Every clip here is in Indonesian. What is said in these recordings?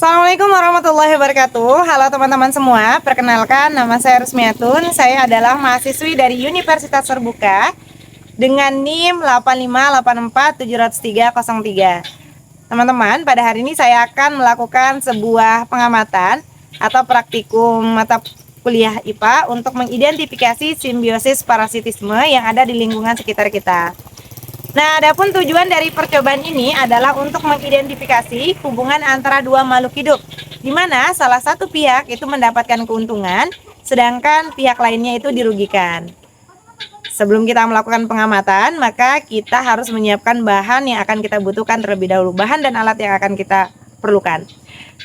Assalamualaikum warahmatullahi wabarakatuh. Halo teman-teman semua, perkenalkan nama saya Rusmiatun. Saya adalah mahasiswi dari Universitas Terbuka dengan NIM 858470303. Teman-teman, pada hari ini saya akan melakukan sebuah pengamatan atau praktikum mata kuliah IPA untuk mengidentifikasi simbiosis parasitisme yang ada di lingkungan sekitar kita. Nah, adapun tujuan dari percobaan ini adalah untuk mengidentifikasi hubungan antara dua makhluk hidup, di mana salah satu pihak itu mendapatkan keuntungan, sedangkan pihak lainnya itu dirugikan. Sebelum kita melakukan pengamatan, maka kita harus menyiapkan bahan yang akan kita butuhkan terlebih dahulu, bahan dan alat yang akan kita perlukan.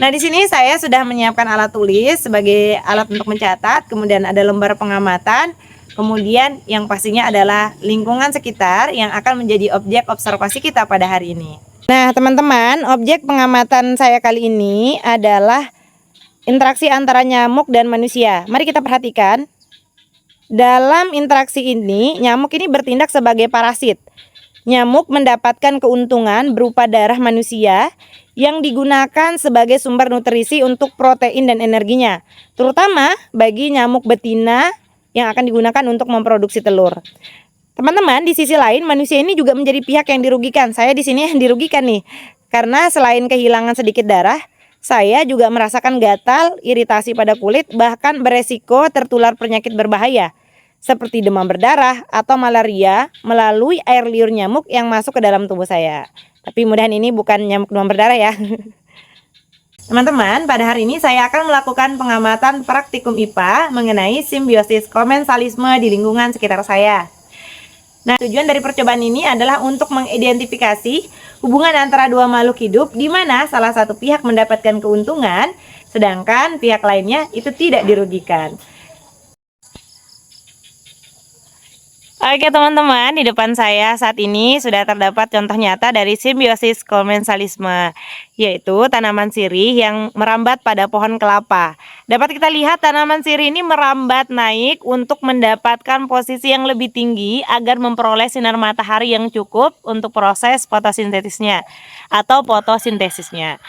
Nah, di sini saya sudah menyiapkan alat tulis sebagai alat untuk mencatat, kemudian ada lembar pengamatan. Kemudian yang pastinya adalah lingkungan sekitar yang akan menjadi objek observasi kita pada hari ini. Nah teman-teman, objek pengamatan saya kali ini adalah interaksi antara nyamuk dan manusia. Mari kita perhatikan. Dalam interaksi ini, nyamuk ini bertindak sebagai parasit. Nyamuk mendapatkan keuntungan berupa darah manusia yang digunakan sebagai sumber nutrisi untuk protein dan energinya, terutama bagi nyamuk betina yang akan digunakan untuk memproduksi telur. Teman-teman, di sisi lain manusia ini juga menjadi pihak yang dirugikan. Saya di sini yang dirugikan nih. Karena selain kehilangan sedikit darah, saya juga merasakan gatal, iritasi pada kulit, bahkan beresiko tertular penyakit berbahaya seperti demam berdarah atau malaria melalui air liur nyamuk yang masuk ke dalam tubuh saya. Tapi mudahan ini bukan nyamuk demam berdarah ya. Teman-teman, pada hari ini saya akan melakukan pengamatan praktikum IPA mengenai simbiosis komensalisme di lingkungan sekitar saya. Nah, tujuan dari percobaan ini adalah untuk mengidentifikasi hubungan antara dua makhluk hidup di mana salah satu pihak mendapatkan keuntungan, sedangkan pihak lainnya itu tidak dirugikan. Oke teman-teman, di depan saya saat ini sudah terdapat contoh nyata dari simbiosis komensalisme, yaitu tanaman sirih yang merambat pada pohon kelapa. Dapat kita lihat tanaman sirih ini merambat naik untuk mendapatkan posisi yang lebih tinggi agar memperoleh sinar matahari yang cukup untuk proses fotosintesisnya atau fotosintesisnya.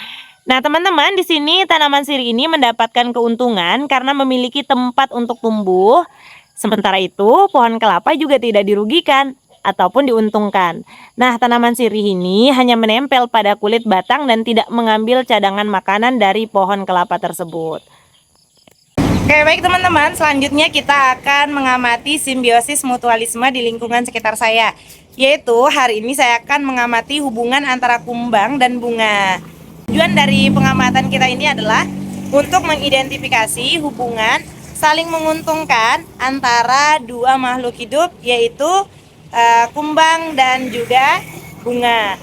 Nah teman-teman, di sini tanaman sirih ini mendapatkan keuntungan karena memiliki tempat untuk tumbuh. Sementara itu, pohon kelapa juga tidak dirugikan ataupun diuntungkan. Nah, tanaman sirih ini hanya menempel pada kulit batang dan tidak mengambil cadangan makanan dari pohon kelapa tersebut. Oke, baik teman-teman, selanjutnya kita akan mengamati simbiosis mutualisme di lingkungan sekitar saya. Yaitu, hari ini saya akan mengamati hubungan antara kumbang dan bunga. Tujuan dari pengamatan kita ini adalah untuk mengidentifikasi hubungan saling menguntungkan antara dua makhluk hidup, yaitu kumbang dan juga bunga.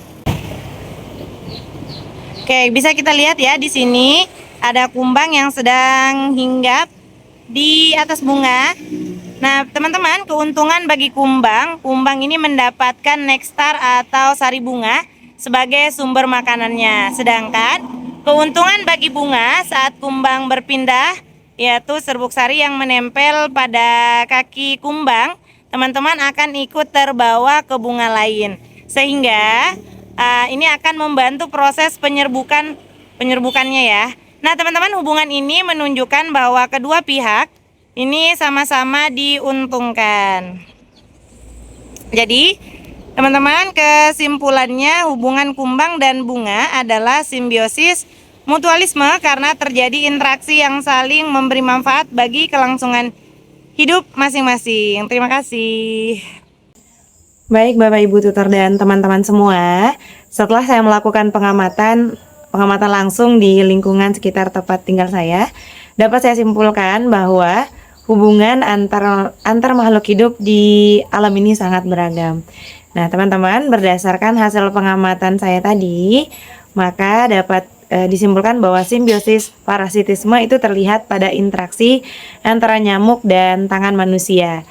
Oke, bisa kita lihat ya, di sini ada kumbang yang sedang hinggap di atas bunga. Nah teman-teman, keuntungan bagi kumbang ini mendapatkan nektar atau sari bunga sebagai sumber makanannya. Sedangkan keuntungan bagi bunga saat kumbang berpindah, yaitu serbuk sari yang menempel pada kaki kumbang, teman-teman akan ikut terbawa ke bunga lain, sehingga ini akan membantu proses penyerbukannya ya. Nah teman-teman, hubungan ini menunjukkan bahwa kedua pihak ini sama-sama diuntungkan. Jadi teman-teman, kesimpulannya hubungan kumbang dan bunga adalah simbiosis mutualisme karena terjadi interaksi yang saling memberi manfaat bagi kelangsungan hidup masing-masing. Terima kasih. Baik Bapak Ibu tutor dan teman-teman semua, setelah saya melakukan pengamatan langsung di lingkungan sekitar tempat tinggal saya, dapat saya simpulkan bahwa hubungan antar makhluk hidup di alam ini sangat beragam. Nah teman-teman, berdasarkan hasil pengamatan saya tadi, maka dapat disimpulkan bahwa simbiosis parasitisme itu terlihat pada interaksi antara nyamuk dan tangan manusia.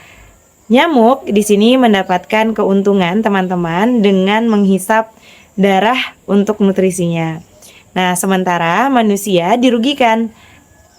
Nyamuk di sini mendapatkan keuntungan teman-teman dengan menghisap darah untuk nutrisinya. Nah, sementara manusia dirugikan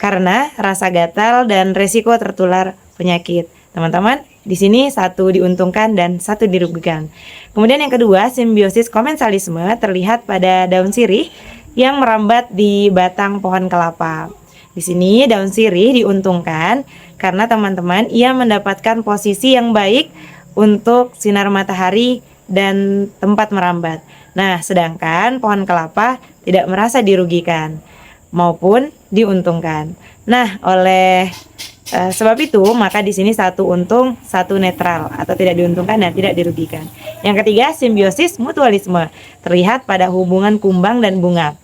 karena rasa gatal dan resiko tertular penyakit. Teman-teman, di sini satu diuntungkan dan satu dirugikan. Kemudian yang kedua, simbiosis komensalisme terlihat pada daun sirih yang merambat di batang pohon kelapa. Di sini daun sirih diuntungkan karena teman-teman ia mendapatkan posisi yang baik untuk sinar matahari dan tempat merambat. Nah, sedangkan pohon kelapa tidak merasa dirugikan maupun diuntungkan. Nah, oleh sebab itu maka di sini satu untung, satu netral atau tidak diuntungkan dan tidak dirugikan. Yang ketiga, simbiosis mutualisme terlihat pada hubungan kumbang dan bunga.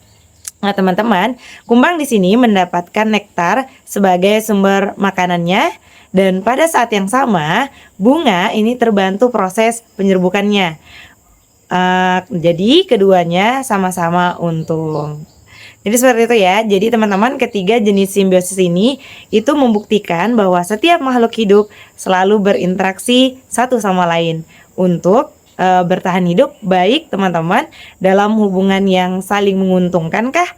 Nah, teman-teman, kumbang di sini mendapatkan nektar sebagai sumber makanannya dan pada saat yang sama bunga ini terbantu proses penyerbukannya. Jadi keduanya sama-sama untung. Jadi seperti itu ya. Jadi teman-teman, ketiga jenis simbiosis ini itu membuktikan bahwa setiap makhluk hidup selalu berinteraksi satu sama lain untuk bertahan hidup, baik teman-teman dalam hubungan yang saling menguntungkan kah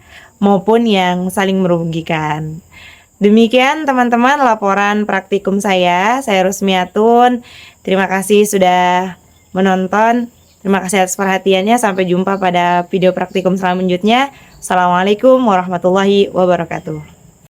maupun yang saling merugikan. Demikian teman-teman laporan praktikum saya Rusmiatun. Terima kasih sudah menonton. Terima kasih atas perhatiannya. Sampai jumpa pada video praktikum selanjutnya. Assalamualaikum warahmatullahi wabarakatuh.